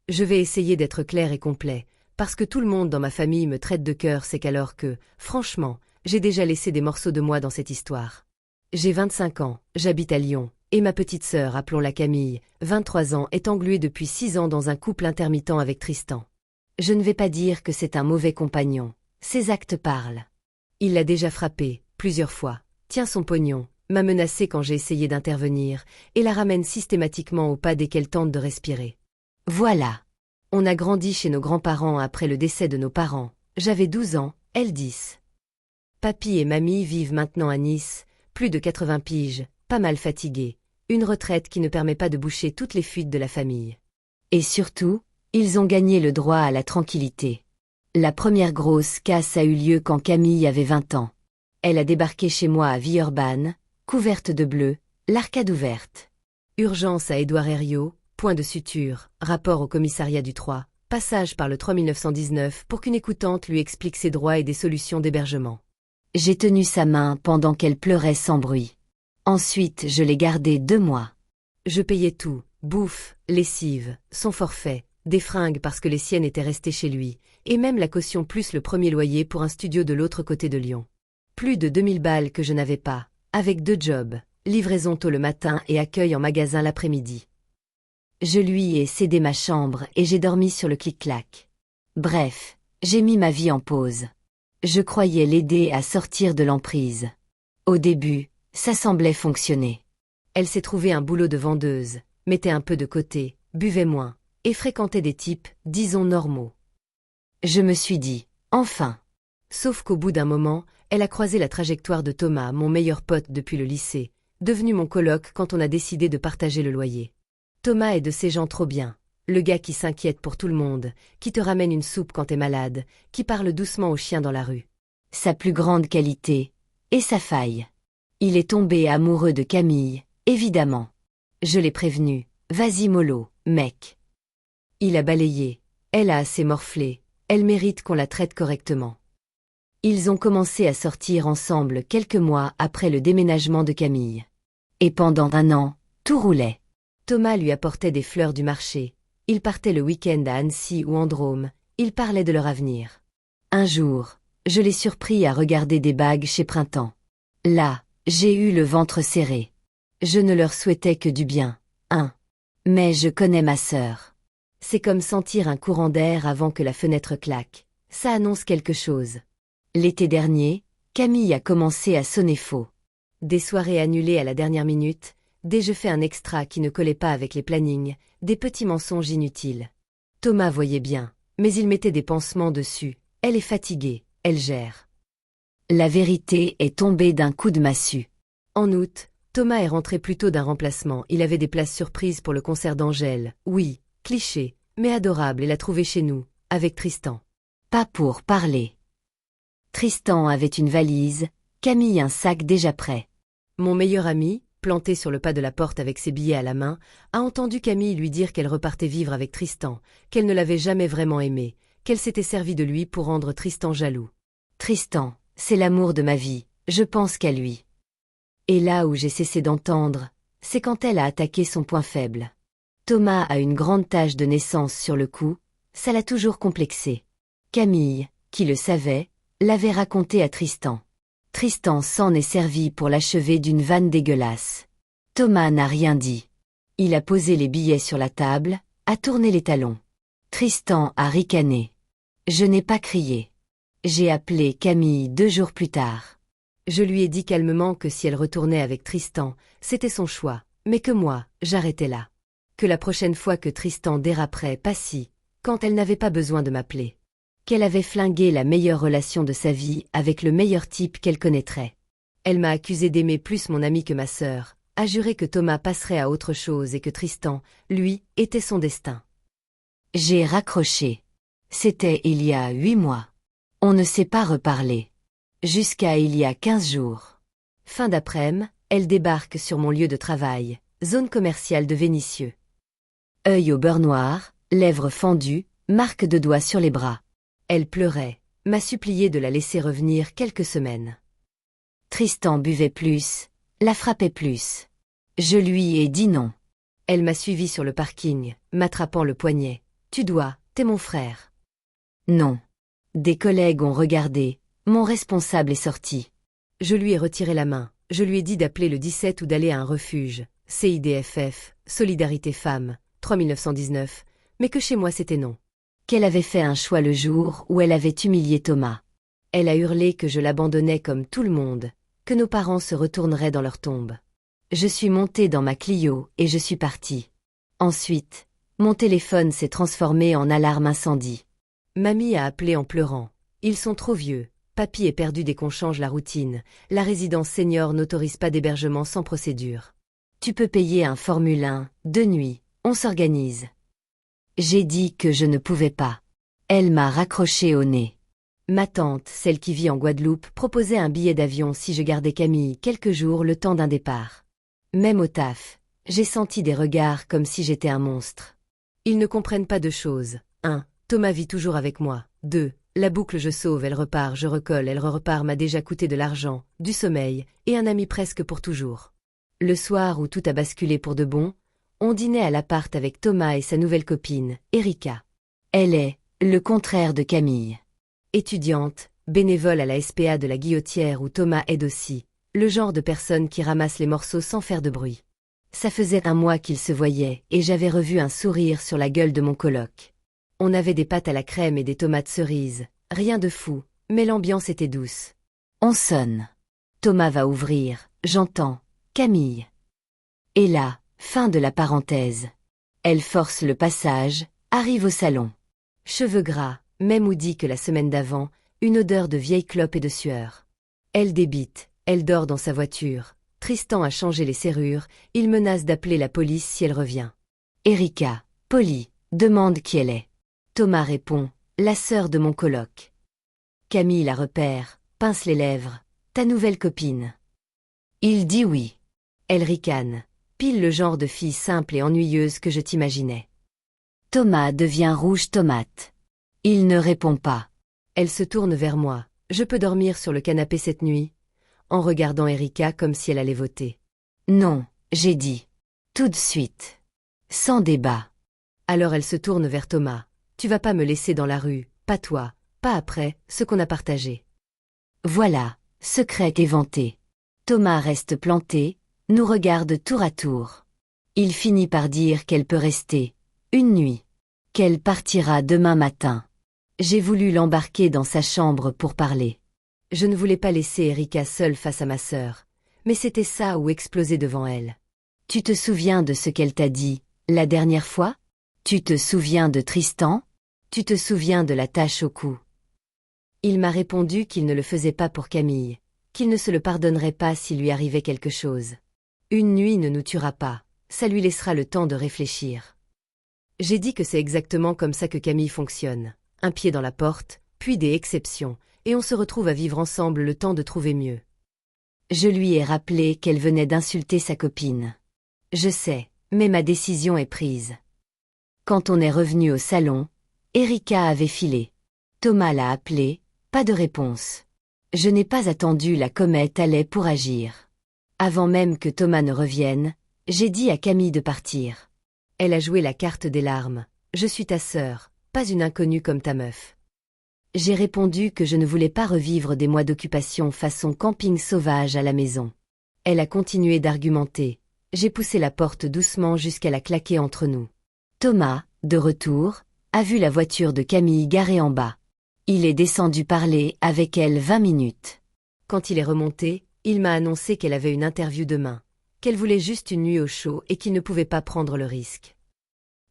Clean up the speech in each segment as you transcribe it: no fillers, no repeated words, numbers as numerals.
Je vais essayer d'être clair et complet, parce que tout le monde dans ma famille me traite de cœur sec alors que, franchement, j'ai déjà laissé des morceaux de moi dans cette histoire. J'ai 25 ans, j'habite à Lyon, et ma petite sœur, appelons-la Camille, 23 ans, est engluée depuis 6 ans dans un couple intermittent avec Tristan. Je ne vais pas dire que c'est un mauvais compagnon, ses actes parlent. Il l'a déjà frappée, plusieurs fois, tient son pognon, m'a menacé quand j'ai essayé d'intervenir, et la ramène systématiquement au pas dès qu'elle tente de respirer. Voilà. On a grandi chez nos grands-parents après le décès de nos parents, j'avais 12 ans, elle 10. Papy et mamie vivent maintenant à Nice, plus de 80 piges, pas mal fatigués, une retraite qui ne permet pas de boucher toutes les fuites de la famille. Et surtout, ils ont gagné le droit à la tranquillité. La première grosse casse a eu lieu quand Camille avait 20 ans. Elle a débarqué chez moi à Villeurbanne, couverte de bleu, l'arcade ouverte. Urgence à Édouard Herriot, point de suture, rapport au commissariat du 3, passage par le 3919 pour qu'une écoutante lui explique ses droits et des solutions d'hébergement. J'ai tenu sa main pendant qu'elle pleurait sans bruit. Ensuite, je l'ai gardée 2 mois. Je payais tout, bouffe, lessive, son forfait, des fringues parce que les siennes étaient restées chez lui, et même la caution plus le premier loyer pour un studio de l'autre côté de Lyon. Plus de 2000 balles que je n'avais pas, avec 2 jobs, livraison tôt le matin et accueil en magasin l'après-midi. Je lui ai cédé ma chambre et j'ai dormi sur le clic-clac. Bref, j'ai mis ma vie en pause. Je croyais l'aider à sortir de l'emprise. Au début, ça semblait fonctionner. Elle s'est trouvée un boulot de vendeuse, mettait un peu de côté, buvait moins, et fréquentait des types, disons normaux. Je me suis dit, enfin. Sauf qu'au bout d'un moment, elle a croisé la trajectoire de Thomas, mon meilleur pote depuis le lycée, devenu mon coloc quand on a décidé de partager le loyer. Thomas est de ces gens trop bien. Le gars qui s'inquiète pour tout le monde, qui te ramène une soupe quand t'es malade, qui parle doucement aux chiens dans la rue. Sa plus grande qualité, et sa faille. Il est tombé amoureux de Camille, évidemment. Je l'ai prévenu, vas-y mollo, mec. Il a balayé, elle a assez morflé, elle mérite qu'on la traite correctement. Ils ont commencé à sortir ensemble quelques mois après le déménagement de Camille. Et pendant 1 an, tout roulait. Thomas lui apportait des fleurs du marché. Ils partaient le week-end à Annecy ou en Drôme, ils parlaient de leur avenir. Un jour, je l'ai surpris à regarder des bagues chez Printemps. Là, j'ai eu le ventre serré. Je ne leur souhaitais que du bien, hein. Mais je connais ma sœur. C'est comme sentir un courant d'air avant que la fenêtre claque. Ça annonce quelque chose. L'été dernier, Camille a commencé à sonner faux. Des soirées annulées à la dernière minute, des jeux faits un extra qui ne collait pas avec les plannings, des petits mensonges inutiles. Thomas voyait bien, mais il mettait des pansements dessus. Elle est fatiguée, elle gère. La vérité est tombée d'un coup de massue. En août, Thomas est rentré plus tôt d'un remplacement. Il avait des places surprises pour le concert d'Angèle. Oui, cliché, mais adorable, et l'a trouvé chez nous, avec Tristan. Pas pour parler. Tristan avait une valise, Camille un sac déjà prêt. Mon meilleur ami, planté sur le pas de la porte avec ses billets à la main, a entendu Camille lui dire qu'elle repartait vivre avec Tristan, qu'elle ne l'avait jamais vraiment aimé, qu'elle s'était servie de lui pour rendre Tristan jaloux. Tristan, c'est l'amour de ma vie, je pense qu'à lui. Et là où j'ai cessé d'entendre, c'est quand elle a attaqué son point faible. Thomas a une grande tache de naissance sur le cou, ça l'a toujours complexé. Camille, qui le savait, l'avait raconté à Tristan. Tristan s'en est servi pour l'achever d'une vanne dégueulasse. Thomas n'a rien dit. Il a posé les billets sur la table, a tourné les talons. Tristan a ricané. Je n'ai pas crié. J'ai appelé Camille 2 jours plus tard. Je lui ai dit calmement que si elle retournait avec Tristan, c'était son choix, mais que moi, j'arrêtais là. Que la prochaine fois que Tristan déraperait, pas si, quand elle n'avait pas besoin de m'appeler. Qu'elle avait flingué la meilleure relation de sa vie avec le meilleur type qu'elle connaîtrait. Elle m'a accusé d'aimer plus mon ami que ma sœur, a juré que Thomas passerait à autre chose et que Tristan, lui, était son destin. J'ai raccroché. C'était il y a 8 mois. On ne s'est pas reparlé. Jusqu'à il y a 15 jours. Fin d'après-midi, elle débarque sur mon lieu de travail, zone commerciale de Vénissieux. Œil au beurre noir, lèvres fendues, marque de doigts sur les bras. Elle pleurait, m'a supplié de la laisser revenir quelques semaines. Tristan buvait plus, la frappait plus. Je lui ai dit non. Elle m'a suivi sur le parking, m'attrapant le poignet. Tu dois, t'es mon frère. Non. Des collègues ont regardé, mon responsable est sorti. Je lui ai retiré la main, je lui ai dit d'appeler le 17 ou d'aller à un refuge, CIDFF, Solidarité Femmes, 3919, mais que chez moi c'était non. Qu'elle avait fait un choix le jour où elle avait humilié Thomas. Elle a hurlé que je l'abandonnais comme tout le monde, que nos parents se retourneraient dans leur tombe. Je suis montée dans ma Clio et je suis partie. Ensuite, mon téléphone s'est transformé en alarme incendie. Mamie a appelé en pleurant. Ils sont trop vieux. Papy est perdu dès qu'on change la routine. La résidence senior n'autorise pas d'hébergement sans procédure. Tu peux payer un Formule 1, de nuit, on s'organise. J'ai dit que je ne pouvais pas. Elle m'a raccroché au nez. Ma tante, celle qui vit en Guadeloupe, proposait un billet d'avion si je gardais Camille quelques jours le temps d'un départ. Même au taf, j'ai senti des regards comme si j'étais un monstre. Ils ne comprennent pas deux choses. 1. Thomas vit toujours avec moi. 2. La boucle je sauve, elle repart, je recolle, elle repart m'a déjà coûté de l'argent, du sommeil, et un ami presque pour toujours. Le soir où tout a basculé pour de bon, on dînait à l'appart avec Thomas et sa nouvelle copine, Erika. Elle est le contraire de Camille. Étudiante, bénévole à la SPA de la Guillotière où Thomas aide aussi, le genre de personne qui ramasse les morceaux sans faire de bruit. Ça faisait un mois qu'ils se voyaient et j'avais revu un sourire sur la gueule de mon coloc. On avait des pâtes à la crème et des tomates cerises, rien de fou, mais l'ambiance était douce. On sonne. Thomas va ouvrir, j'entends, Camille. Et là, fin de la parenthèse. Elle force le passage, arrive au salon. Cheveux gras, même hoodie que la semaine d'avant, une odeur de vieille clope et de sueur. Elle débite, elle dort dans sa voiture. Tristan a changé les serrures, il menace d'appeler la police si elle revient. Erika, polie, demande qui elle est. Thomas répond, la sœur de mon coloc. Camille la repère, pince les lèvres, ta nouvelle copine. Il dit oui. Elle ricane, pile le genre de fille simple et ennuyeuse que je t'imaginais. Thomas devient rouge tomate. Il ne répond pas. Elle se tourne vers moi, je peux dormir sur le canapé cette nuit, en regardant Erika comme si elle allait voter. Non, j'ai dit. Tout de suite. Sans débat. Alors elle se tourne vers Thomas. Tu vas pas me laisser dans la rue, pas toi, pas après, ce qu'on a partagé. Voilà, secret éventé. Thomas reste planté, nous regarde tour à tour. Il finit par dire qu'elle peut rester, une nuit. Qu'elle partira demain matin. J'ai voulu l'embarquer dans sa chambre pour parler. Je ne voulais pas laisser Erika seule face à ma sœur, mais c'était ça ou exploser devant elle. Tu te souviens de ce qu'elle t'a dit, la dernière fois? Tu te souviens de Tristan? Tu te souviens de la tache au cou? Il m'a répondu qu'il ne le faisait pas pour Camille, qu'il ne se le pardonnerait pas s'il lui arrivait quelque chose. Une nuit ne nous tuera pas, ça lui laissera le temps de réfléchir. J'ai dit que c'est exactement comme ça que Camille fonctionne. Un pied dans la porte, puis des exceptions, et on se retrouve à vivre ensemble le temps de trouver mieux. Je lui ai rappelé qu'elle venait d'insulter sa copine. Je sais, mais ma décision est prise. Quand on est revenu au salon, Erika avait filé. Thomas l'a appelé, pas de réponse. Je n'ai pas attendu la comète allait pour agir. Avant même que Thomas ne revienne, j'ai dit à Camille de partir. Elle a joué la carte des larmes. Je suis ta sœur, pas une inconnue comme ta meuf. J'ai répondu que je ne voulais pas revivre des mois d'occupation façon camping sauvage à la maison. Elle a continué d'argumenter. J'ai poussé la porte doucement jusqu'à la claquer entre nous. Thomas, de retour, a vu la voiture de Camille garée en bas. Il est descendu parler avec elle 20 minutes. Quand il est remonté, il m'a annoncé qu'elle avait une interview demain, qu'elle voulait juste une nuit au chaud et qu'il ne pouvait pas prendre le risque.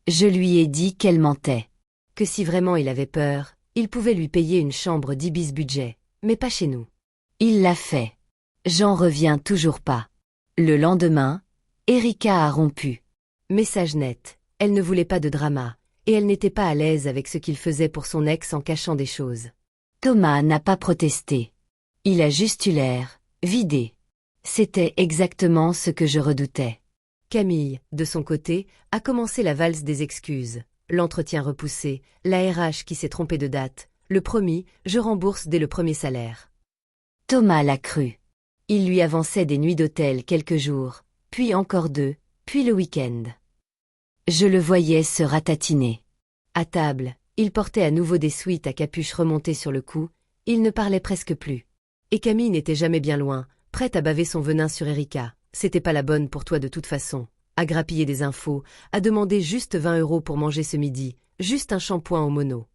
Je lui ai dit qu'elle mentait. Que si vraiment il avait peur, il pouvait lui payer une chambre d'Ibis budget, mais pas chez nous. Il l'a fait. J'en reviens toujours pas. Le lendemain, Erika a rompu. Message net, elle ne voulait pas de drama, et elle n'était pas à l'aise avec ce qu'il faisait pour son ex en cachant des choses. Thomas n'a pas protesté. Il a juste eu l'air vidé. C'était exactement ce que je redoutais. Camille, de son côté, a commencé la valse des excuses. L'entretien repoussé, la RH qui s'est trompée de date, le promis, je rembourse dès le premier salaire. Thomas l'a cru. Il lui avançait des nuits d'hôtel quelques jours, puis encore 2, puis le week-end. Je le voyais se ratatiner. À table, il portait à nouveau des sweats à capuche remontée sur le cou, il ne parlait presque plus. Et Camille n'était jamais bien loin, prête à baver son venin sur Erika. C'était pas la bonne pour toi de toute façon. À grappiller des infos, à demander juste 20 € pour manger ce midi, juste un shampoing au mono.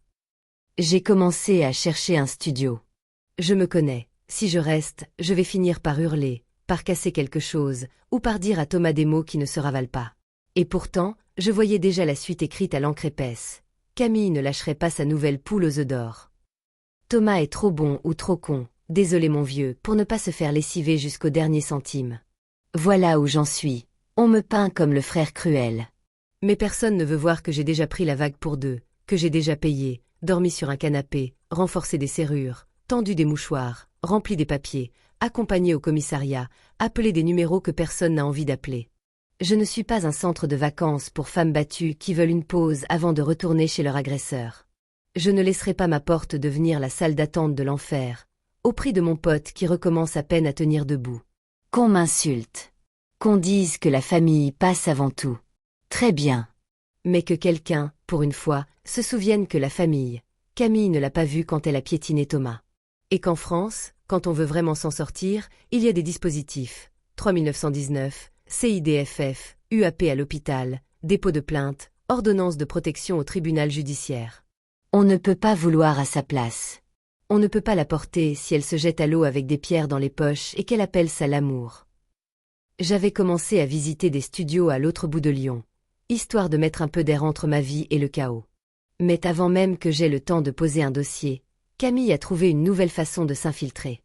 J'ai commencé à chercher un studio. Je me connais, si je reste, je vais finir par hurler, par casser quelque chose, ou par dire à Thomas des mots qui ne se ravalent pas. Et pourtant, je voyais déjà la suite écrite à l'encre épaisse. Camille ne lâcherait pas sa nouvelle poule aux œufs d'or. Thomas est trop bon ou trop con, désolé mon vieux, pour ne pas se faire lessiver jusqu'au dernier centime. Voilà où j'en suis. On me peint comme le frère cruel. Mais personne ne veut voir que j'ai déjà pris la vague pour deux, que j'ai déjà payé, dormi sur un canapé, renforcé des serrures, tendu des mouchoirs, rempli des papiers, accompagné au commissariat, appelé des numéros que personne n'a envie d'appeler. Je ne suis pas un centre de vacances pour femmes battues qui veulent une pause avant de retourner chez leur agresseur. Je ne laisserai pas ma porte devenir la salle d'attente de l'enfer, au prix de mon pote qui recommence à peine à tenir debout. Qu'on m'insulte. Qu'on dise que la famille passe avant tout. Très bien. Mais que quelqu'un, pour une fois, se souvienne que la famille, Camille ne l'a pas vue quand elle a piétiné Thomas. Et qu'en France, quand on veut vraiment s'en sortir, il y a des dispositifs. 3919, CIDFF, UAP à l'hôpital, dépôt de plainte, ordonnance de protection au tribunal judiciaire. On ne peut pas vouloir à sa place. On ne peut pas la porter si elle se jette à l'eau avec des pierres dans les poches et qu'elle appelle ça l'amour. J'avais commencé à visiter des studios à l'autre bout de Lyon, histoire de mettre un peu d'air entre ma vie et le chaos. Mais avant même que j'aie le temps de poser un dossier, Camille a trouvé une nouvelle façon de s'infiltrer.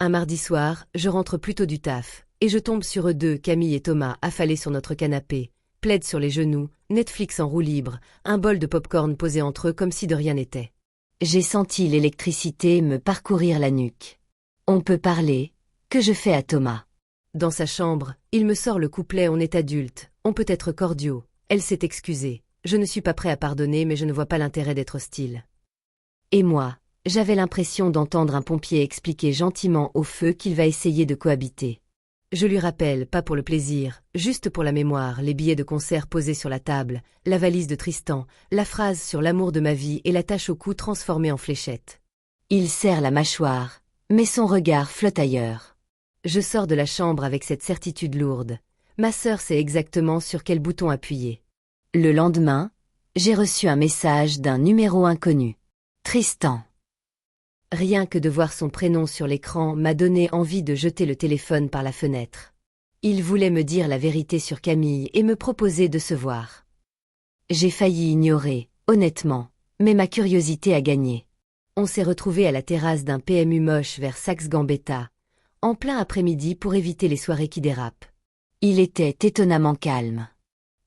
Un mardi soir, je rentre plutôt du taf, et je tombe sur eux deux, Camille et Thomas, affalés sur notre canapé, plaid sur les genoux, Netflix en roue libre, un bol de pop-corn posé entre eux comme si de rien n'était. J'ai senti l'électricité me parcourir la nuque. On peut parler, que je fais à Thomas. Dans sa chambre, il me sort le couplet « On est adulte, on peut être cordiaux ». Elle s'est excusée. Je ne suis pas prêt à pardonner mais je ne vois pas l'intérêt d'être hostile. Et moi, j'avais l'impression d'entendre un pompier expliquer gentiment au feu qu'il va essayer de cohabiter. Je lui rappelle, pas pour le plaisir, juste pour la mémoire, les billets de concert posés sur la table, la valise de Tristan, la phrase sur l'amour de ma vie et la tache au cou transformée en fléchette. Il serre la mâchoire, mais son regard flotte ailleurs. Je sors de la chambre avec cette certitude lourde. Ma sœur sait exactement sur quel bouton appuyer. Le lendemain, j'ai reçu un message d'un numéro inconnu. Tristan. Rien que de voir son prénom sur l'écran m'a donné envie de jeter le téléphone par la fenêtre. Il voulait me dire la vérité sur Camille et me proposer de se voir. J'ai failli ignorer, honnêtement, mais ma curiosité a gagné. On s'est retrouvés à la terrasse d'un PMU moche vers Saxe-Gambetta, en plein après-midi pour éviter les soirées qui dérapent. Il était étonnamment calme.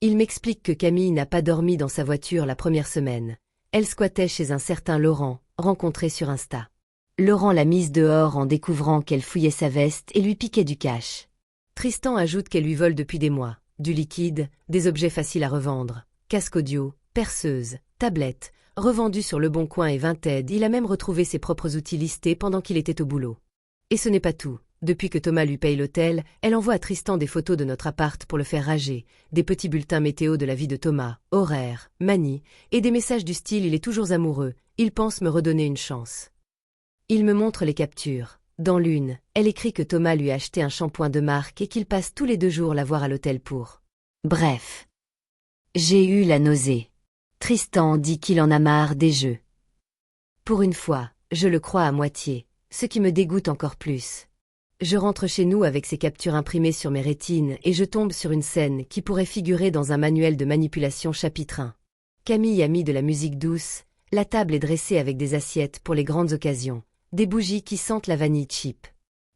Il m'explique que Camille n'a pas dormi dans sa voiture la première semaine. Elle squattait chez un certain Laurent, rencontré sur Insta. Laurent l'a mise dehors en découvrant qu'elle fouillait sa veste et lui piquait du cash. Tristan ajoute qu'elle lui vole depuis des mois. Du liquide, des objets faciles à revendre, casque audio, perceuse, tablette, revendus sur Le Bon Coin et Vinted. Il a même retrouvé ses propres outils listés pendant qu'il était au boulot. Et ce n'est pas tout. Depuis que Thomas lui paye l'hôtel, elle envoie à Tristan des photos de notre appart pour le faire rager, des petits bulletins météo de la vie de Thomas, horaire, manie, et des messages du style « Il est toujours amoureux, il pense me redonner une chance ». Il me montre les captures. Dans l'une, elle écrit que Thomas lui a acheté un shampoing de marque et qu'il passe tous les 2 jours la voir à l'hôtel pour. Bref. J'ai eu la nausée. Tristan dit qu'il en a marre des jeux. Pour une fois, je le crois à moitié, ce qui me dégoûte encore plus. Je rentre chez nous avec ces captures imprimées sur mes rétines et je tombe sur une scène qui pourrait figurer dans un manuel de manipulation chapitre 1. Camille a mis de la musique douce, la table est dressée avec des assiettes pour les grandes occasions, des bougies qui sentent la vanille cheap.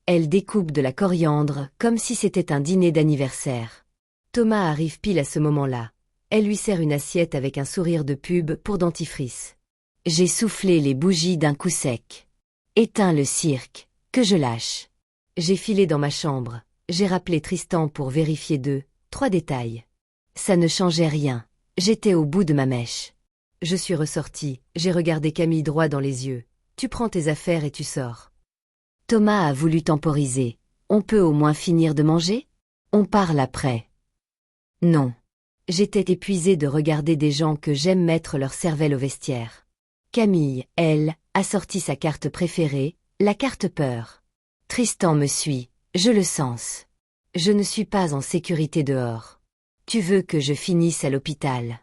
Elle découpe de la coriandre comme si c'était un dîner d'anniversaire. Thomas arrive pile à ce moment-là. Elle lui sert une assiette avec un sourire de pub pour dentifrice. J'ai soufflé les bougies d'un coup sec. Éteins le cirque, que je lâche. J'ai filé dans ma chambre. J'ai rappelé Tristan pour vérifier 2, 3 détails. Ça ne changeait rien. J'étais au bout de ma mèche. Je suis ressortie, j'ai regardé Camille droit dans les yeux. Tu prends tes affaires et tu sors. Thomas a voulu temporiser. On peut au moins finir de manger? On parle après. Non. J'étais épuisée de regarder des gens que j'aime mettre leur cervelle au vestiaire. Camille, elle, a sorti sa carte préférée, la carte peur. Tristan me suit, je le sens. Je ne suis pas en sécurité dehors. Tu veux que je finisse à l'hôpital?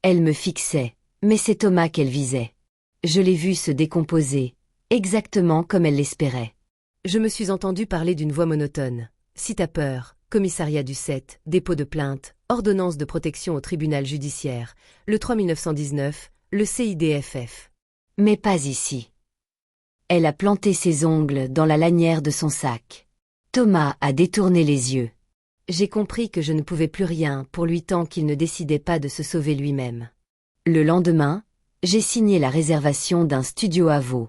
Elle me fixait, mais c'est Thomas qu'elle visait. Je l'ai vu se décomposer, exactement comme elle l'espérait. Je me suis entendu parler d'une voix monotone. Si t'as peur, commissariat du 7, dépôt de plainte, ordonnance de protection au tribunal judiciaire, le 3 1919, le CIDFF. Mais pas ici. Elle a planté ses ongles dans la lanière de son sac. Thomas a détourné les yeux. J'ai compris que je ne pouvais plus rien pour lui tant qu'il ne décidait pas de se sauver lui-même. Le lendemain, j'ai signé la réservation d'un studio à Vaud.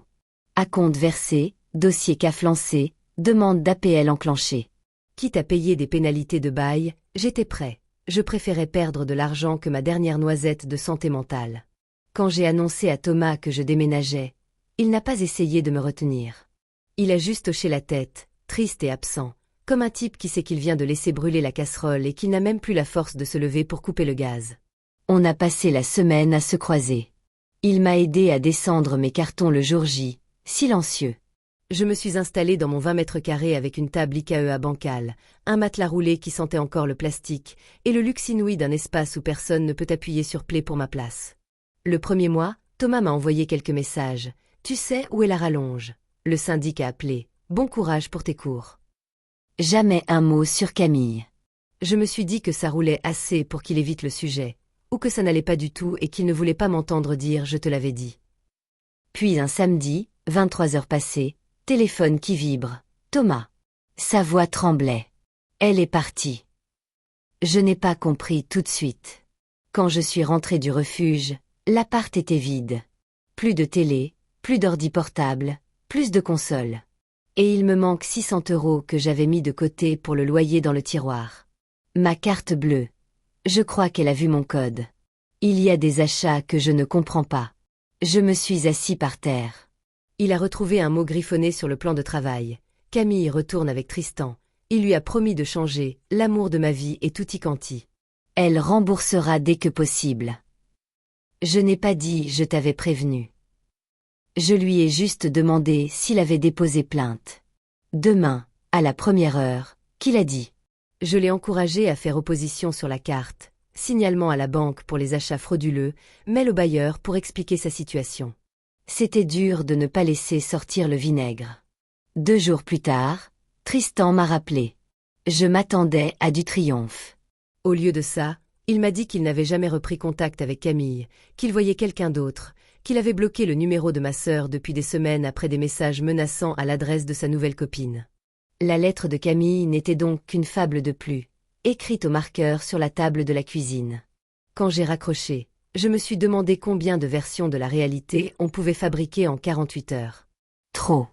Acompte versé, dossier CAF lancé, demande d'APL enclenchée. Quitte à payer des pénalités de bail, j'étais prêt. Je préférais perdre de l'argent que ma dernière noisette de santé mentale. Quand j'ai annoncé à Thomas que je déménageais, il n'a pas essayé de me retenir. Il a juste hoché la tête, triste et absent, comme un type qui sait qu'il vient de laisser brûler la casserole et qu'il n'a même plus la force de se lever pour couper le gaz. On a passé la semaine à se croiser. Il m'a aidé à descendre mes cartons le jour J, silencieux. Je me suis installée dans mon 20 mètres carrés avec une table IKEA bancale, un matelas roulé qui sentait encore le plastique, et le luxe inouï d'un espace où personne ne peut appuyer sur play pour ma place. Le premier mois, Thomas m'a envoyé quelques messages. Tu sais où est la rallonge? Le syndic a appelé. Bon courage pour tes cours. Jamais un mot sur Camille. Je me suis dit que ça roulait assez pour qu'il évite le sujet, ou que ça n'allait pas du tout et qu'il ne voulait pas m'entendre dire « je te l'avais dit ». Puis un samedi, 23 heures passées, téléphone qui vibre. Thomas. Sa voix tremblait. Elle est partie. Je n'ai pas compris tout de suite. Quand je suis rentrée du refuge, l'appart était vide. Plus de télé, plus d'ordi portable, plus de console. Et il me manque 600 € que j'avais mis de côté pour le loyer dans le tiroir. Ma carte bleue. Je crois qu'elle a vu mon code. Il y a des achats que je ne comprends pas. Je me suis assis par terre. Il a retrouvé un mot griffonné sur le plan de travail. Camille retourne avec Tristan. Il lui a promis de changer, l'amour de ma vie est tutti quanti. Elle remboursera dès que possible. Je n'ai pas dit je t'avais prévenu. Je lui ai juste demandé s'il avait déposé plainte. Demain, à la première heure, qu'il a dit. Je l'ai encouragé à faire opposition sur la carte, signalement à la banque pour les achats frauduleux, mail au bailleur pour expliquer sa situation. C'était dur de ne pas laisser sortir le vinaigre. 2 jours plus tard, Tristan m'a rappelé. Je m'attendais à du triomphe. Au lieu de ça, il m'a dit qu'il n'avait jamais repris contact avec Camille, qu'il voyait quelqu'un d'autre, qu'il avait bloqué le numéro de ma sœur depuis des semaines après des messages menaçants à l'adresse de sa nouvelle copine. La lettre de Camille n'était donc qu'une fable de plus, écrite au marqueur sur la table de la cuisine. Quand j'ai raccroché, je me suis demandé combien de versions de la réalité on pouvait fabriquer en 48 heures. Trop.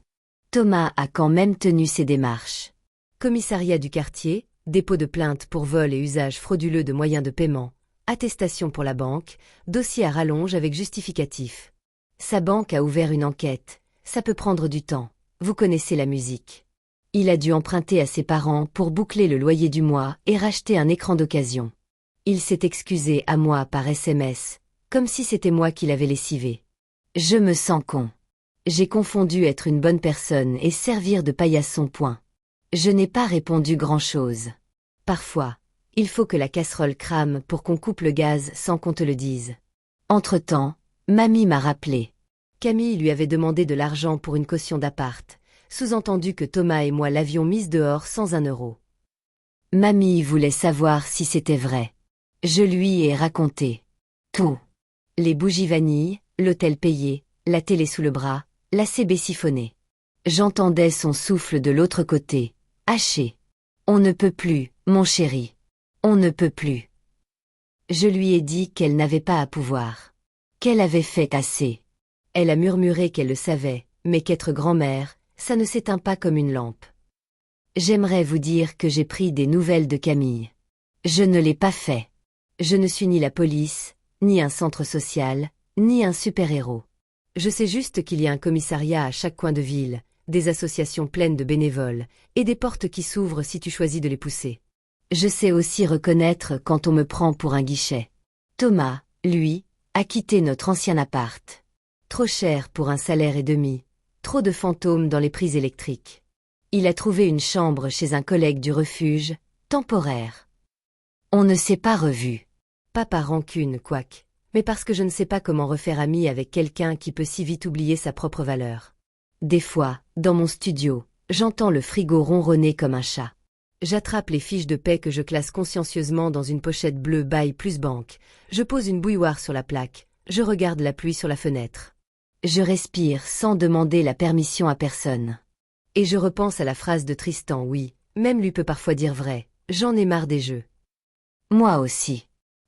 Thomas a quand même tenu ses démarches. Commissariat du quartier, dépôt de plainte pour vol et usage frauduleux de moyens de paiement, attestation pour la banque, dossier à rallonge avec justificatif. Sa banque a ouvert une enquête, ça peut prendre du temps, vous connaissez la musique. Il a dû emprunter à ses parents pour boucler le loyer du mois et racheter un écran d'occasion. Il s'est excusé à moi par SMS, comme si c'était moi qui l'avais lessivé. Je me sens con. J'ai confondu être une bonne personne et servir de paillasson point. Je n'ai pas répondu grand-chose. Parfois, il faut que la casserole crame pour qu'on coupe le gaz sans qu'on te le dise. Entre-temps, mamie m'a rappelé. Camille lui avait demandé de l'argent pour une caution d'appart, sous-entendu que Thomas et moi l'avions mise dehors sans 1 euro. Mamie voulait savoir si c'était vrai. Je lui ai raconté. Tout. Les bougies vanille, l'hôtel payé, la télé sous le bras, la CB siphonnée. J'entendais son souffle de l'autre côté, haché. On ne peut plus, mon chéri. On ne peut plus. Je lui ai dit qu'elle n'avait pas à pouvoir. Qu'elle avait fait assez. Elle a murmuré qu'elle le savait, mais qu'être grand-mère, ça ne s'éteint pas comme une lampe. J'aimerais vous dire que j'ai pris des nouvelles de Camille. Je ne l'ai pas fait. Je ne suis ni la police, ni un centre social, ni un super-héros. Je sais juste qu'il y a un commissariat à chaque coin de ville, des associations pleines de bénévoles, et des portes qui s'ouvrent si tu choisis de les pousser. Je sais aussi reconnaître quand on me prend pour un guichet. Thomas, lui, a quitté notre ancien appart. Trop cher pour un salaire et demi. Trop de fantômes dans les prises électriques. Il a trouvé une chambre chez un collègue du refuge, temporaire. On ne s'est pas revus. Pas par rancune, quoique, mais parce que je ne sais pas comment refaire ami avec quelqu'un qui peut si vite oublier sa propre valeur. Des fois, dans mon studio, j'entends le frigo ronronner comme un chat. J'attrape les fiches de paie que je classe consciencieusement dans une pochette bleue Bail plus banque. Je pose une bouilloire sur la plaque. Je regarde la pluie sur la fenêtre. Je respire sans demander la permission à personne. Et je repense à la phrase de Tristan, oui, même lui peut parfois dire vrai. J'en ai marre des jeux. Moi aussi.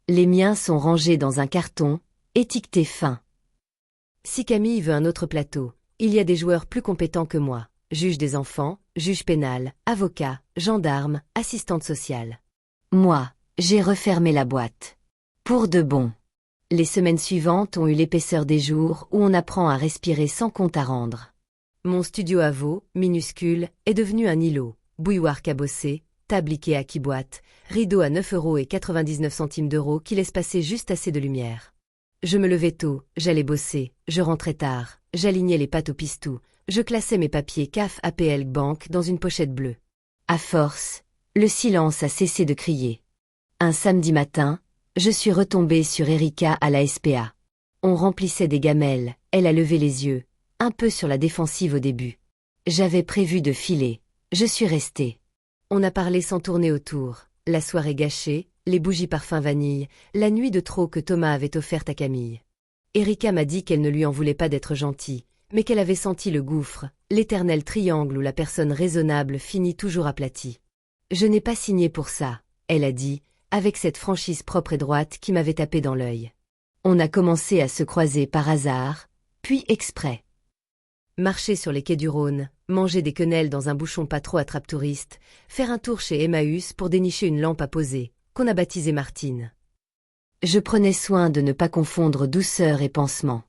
Les miens sont rangés dans un carton, étiqueté fin. Si Camille veut un autre plateau, il y a des joueurs plus compétents que moi. Juge des enfants, juge pénal, avocat, gendarme, assistante sociale. Moi, j'ai refermé la boîte. Pour de bon. Les semaines suivantes ont eu l'épaisseur des jours où on apprend à respirer sans compte à rendre. Mon studio à veau, minuscule, est devenu un îlot. Bouilloire cabossée, table Ikea qui boite, rideau à 9,99 € qui laisse passer juste assez de lumière. Je me levais tôt, j'allais bosser, je rentrais tard, j'alignais les pattes au pistou, je classais mes papiers CAF APL Banque dans une pochette bleue. À force, le silence a cessé de crier. Un samedi matin, je suis retombée sur Erika à la SPA. On remplissait des gamelles, elle a levé les yeux, un peu sur la défensive au début. J'avais prévu de filer, je suis restée. On a parlé sans tourner autour, la soirée gâchée, les bougies parfum vanille, la nuit de trop que Thomas avait offerte à Camille. Erika m'a dit qu'elle ne lui en voulait pas d'être gentille, mais qu'elle avait senti le gouffre, l'éternel triangle où la personne raisonnable finit toujours aplatie. Je n'ai pas signé pour ça, elle a dit, avec cette franchise propre et droite qui m'avait tapé dans l'œil. On a commencé à se croiser par hasard, puis exprès. Marcher sur les quais du Rhône, manger des quenelles dans un bouchon pas trop attrape-touriste, faire un tour chez Emmaüs pour dénicher une lampe à poser, qu'on a baptisée Martine. Je prenais soin de ne pas confondre douceur et pansement.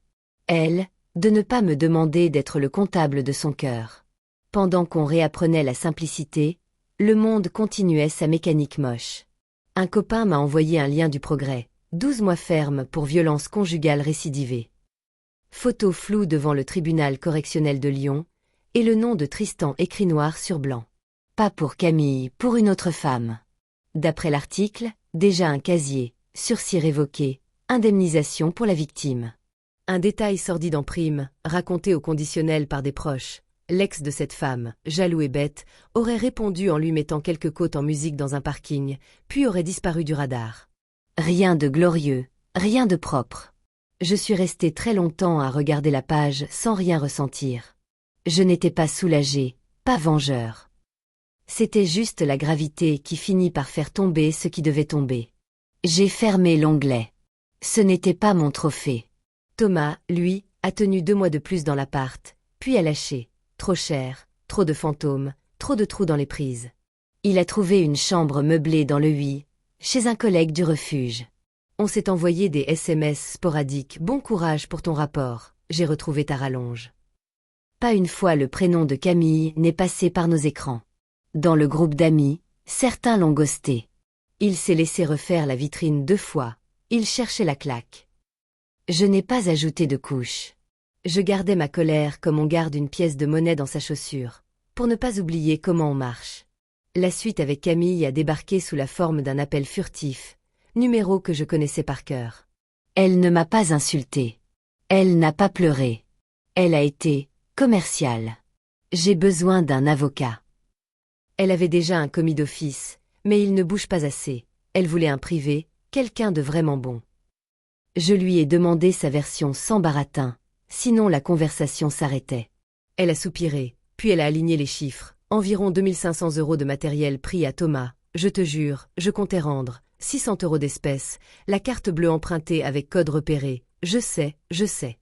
Elle, de ne pas me demander d'être le comptable de son cœur. Pendant qu'on réapprenait la simplicité, le monde continuait sa mécanique moche. Un copain m'a envoyé un lien du progrès, 12 mois ferme pour violence conjugale récidivée. Photo floue devant le tribunal correctionnel de Lyon, et le nom de Tristan écrit noir sur blanc. Pas pour Camille, pour une autre femme. D'après l'article, déjà un casier, sursis révoqué, indemnisation pour la victime. Un détail sordide en prime, raconté au conditionnel par des proches. L'ex de cette femme, jaloux et bête, aurait répondu en lui mettant quelques côtes en musique dans un parking, puis aurait disparu du radar. Rien de glorieux, rien de propre. Je suis restée très longtemps à regarder la page sans rien ressentir. Je n'étais pas soulagée, pas vengeur. C'était juste la gravité qui finit par faire tomber ce qui devait tomber. J'ai fermé l'onglet. Ce n'était pas mon trophée. Thomas, lui, a tenu 2 mois de plus dans l'appart, puis a lâché. Trop cher, trop de fantômes, trop de trous dans les prises. Il a trouvé une chambre meublée dans le 8, chez un collègue du refuge. On s'est envoyé des SMS sporadiques. Bon courage pour ton rapport, j'ai retrouvé ta rallonge. Pas une fois le prénom de Camille n'est passé par nos écrans. Dans le groupe d'amis, certains l'ont ghosté. Il s'est laissé refaire la vitrine 2 fois. Il cherchait la claque. Je n'ai pas ajouté de couche. Je gardais ma colère comme on garde une pièce de monnaie dans sa chaussure, pour ne pas oublier comment on marche. La suite avec Camille a débarqué sous la forme d'un appel furtif, numéro que je connaissais par cœur. Elle ne m'a pas insultée. Elle n'a pas pleuré. Elle a été commerciale. J'ai besoin d'un avocat. Elle avait déjà un commis d'office, mais il ne bouge pas assez. Elle voulait un privé, quelqu'un de vraiment bon. Je lui ai demandé sa version sans baratin, sinon la conversation s'arrêtait. Elle a soupiré, puis elle a aligné les chiffres. Environ 2500 € de matériel pris à Thomas. Je te jure, je comptais rendre. 600 € d'espèces, la carte bleue empruntée avec code repéré. Je sais, je sais.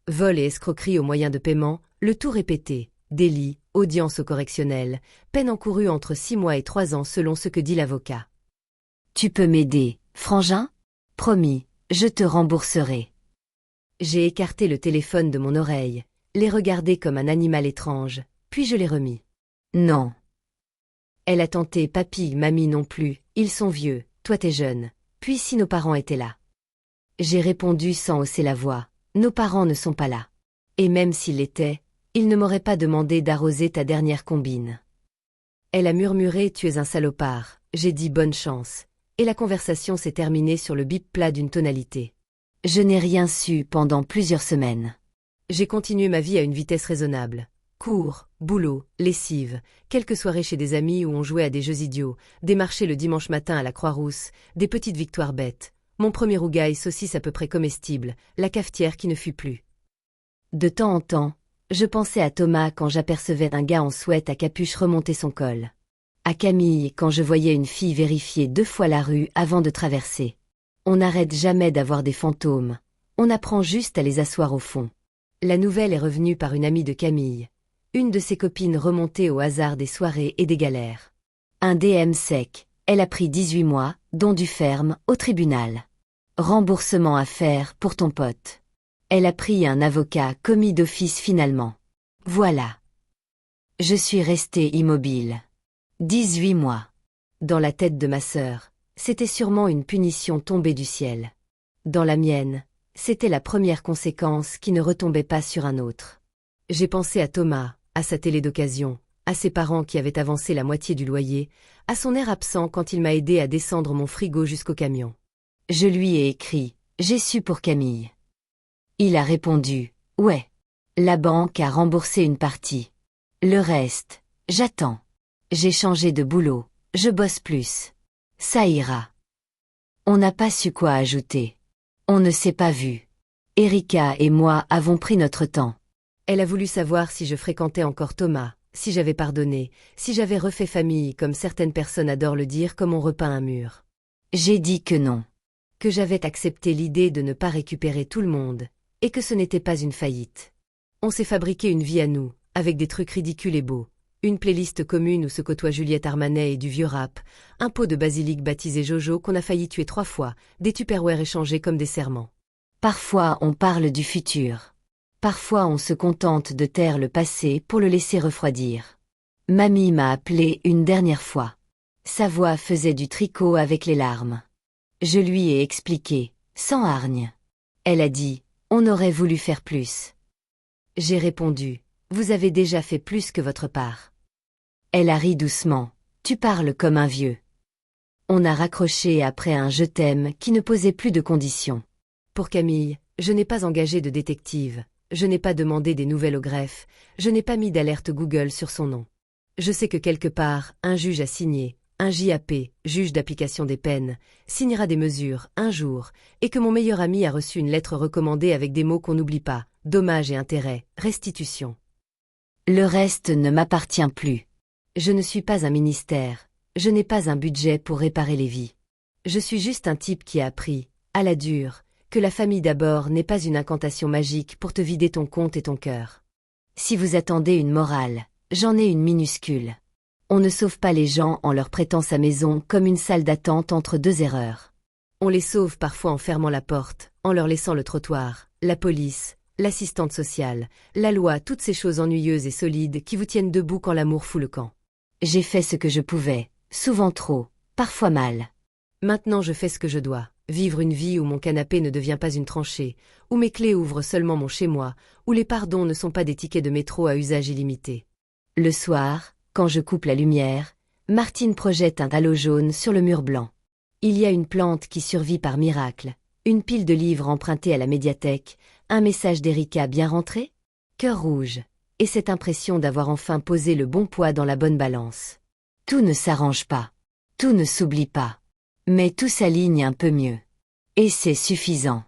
Vol et escroquerie au moyen de paiement, le tout répété. Délit, audience au correctionnel, peine encourue entre 6 mois et 3 ans selon ce que dit l'avocat. Tu peux m'aider, frangin? Promis, je te rembourserai. J'ai écarté le téléphone de mon oreille, l'ai regardé comme un animal étrange, puis je l'ai remis. Non. Elle a tenté papy, mamie non plus, ils sont vieux, toi t'es jeune. Puis si nos parents étaient là? J'ai répondu sans hausser la voix. Nos parents ne sont pas là. Et même s'ils l'étaient, ils ne m'auraient pas demandé d'arroser ta dernière combine. Elle a murmuré tu es un salopard, j'ai dit bonne chance. Et la conversation s'est terminée sur le bip plat d'une tonalité. Je n'ai rien su pendant plusieurs semaines. J'ai continué ma vie à une vitesse raisonnable. Cours, boulot, lessive, quelques soirées chez des amis où on jouait à des jeux idiots, des marchés le dimanche matin à la Croix-Rousse, des petites victoires bêtes, mon premier rougail saucisse à peu près comestible, la cafetière qui ne fut plus. De temps en temps, je pensais à Thomas quand j'apercevais un gars en sweat à capuche remonter son col. À Camille quand je voyais une fille vérifier 2 fois la rue avant de traverser. On n'arrête jamais d'avoir des fantômes, on apprend juste à les asseoir au fond. La nouvelle est revenue par une amie de Camille. Une de ses copines remontée au hasard des soirées et des galères. Un DM sec, elle a pris 18 mois, dont du ferme, au tribunal. Remboursement à faire pour ton pote. Elle a pris un avocat commis d'office finalement. Voilà. Je suis restée immobile. 18 mois. Dans la tête de ma sœur, c'était sûrement une punition tombée du ciel. Dans la mienne, c'était la première conséquence qui ne retombait pas sur un autre. J'ai pensé à Thomas, à sa télé d'occasion, à ses parents qui avaient avancé la moitié du loyer, à son air absent quand il m'a aidé à descendre mon frigo jusqu'au camion. Je lui ai écrit, j'ai su pour Camille. Il a répondu, ouais. La banque a remboursé une partie. Le reste, j'attends. J'ai changé de boulot, je bosse plus. Ça ira. On n'a pas su quoi ajouter. On ne s'est pas vu. Erika et moi avons pris notre temps. Elle a voulu savoir si je fréquentais encore Thomas, si j'avais pardonné, si j'avais refait famille comme certaines personnes adorent le dire comme on repeint un mur. J'ai dit que non. Que j'avais accepté l'idée de ne pas récupérer tout le monde, et que ce n'était pas une faillite. On s'est fabriqué une vie à nous, avec des trucs ridicules et beaux. Une playlist commune où se côtoient Juliette Armanet et du vieux rap, un pot de basilic baptisé Jojo qu'on a failli tuer 3 fois, des Tupperware échangés comme des serments. Parfois on parle du futur. Parfois on se contente de taire le passé pour le laisser refroidir. Mamie m'a appelé une dernière fois. Sa voix faisait du tricot avec les larmes. Je lui ai expliqué, sans hargne. Elle a dit, on aurait voulu faire plus. J'ai répondu, vous avez déjà fait plus que votre part. Elle a ri doucement, tu parles comme un vieux. On a raccroché après un je t'aime qui ne posait plus de conditions. Pour Camille, je n'ai pas engagé de détective, je n'ai pas demandé des nouvelles au greffe, je n'ai pas mis d'alerte Google sur son nom. Je sais que quelque part, un juge a signé, un JAP, juge d'application des peines, signera des mesures, un jour, et que mon meilleur ami a reçu une lettre recommandée avec des mots qu'on n'oublie pas, dommages et intérêts, restitution. Le reste ne m'appartient plus. Je ne suis pas un ministère, je n'ai pas un budget pour réparer les vies. Je suis juste un type qui a appris, à la dure, que la famille d'abord n'est pas une incantation magique pour te vider ton compte et ton cœur. Si vous attendez une morale, j'en ai une minuscule. On ne sauve pas les gens en leur prêtant sa maison comme une salle d'attente entre 2 erreurs. On les sauve parfois en fermant la porte, en leur laissant le trottoir, la police, l'assistante sociale, la loi, toutes ces choses ennuyeuses et solides qui vous tiennent debout quand l'amour fout le camp. J'ai fait ce que je pouvais, souvent trop, parfois mal. Maintenant je fais ce que je dois, vivre une vie où mon canapé ne devient pas une tranchée, où mes clés ouvrent seulement mon chez-moi, où les pardons ne sont pas des tickets de métro à usage illimité. Le soir, quand je coupe la lumière, Martine projette un halo jaune sur le mur blanc. Il y a une plante qui survit par miracle, une pile de livres empruntés à la médiathèque, un message d'Erika bien rentré, cœur rouge, et cette impression d'avoir enfin posé le bon poids dans la bonne balance. Tout ne s'arrange pas, tout ne s'oublie pas, mais tout s'aligne un peu mieux. Et c'est suffisant.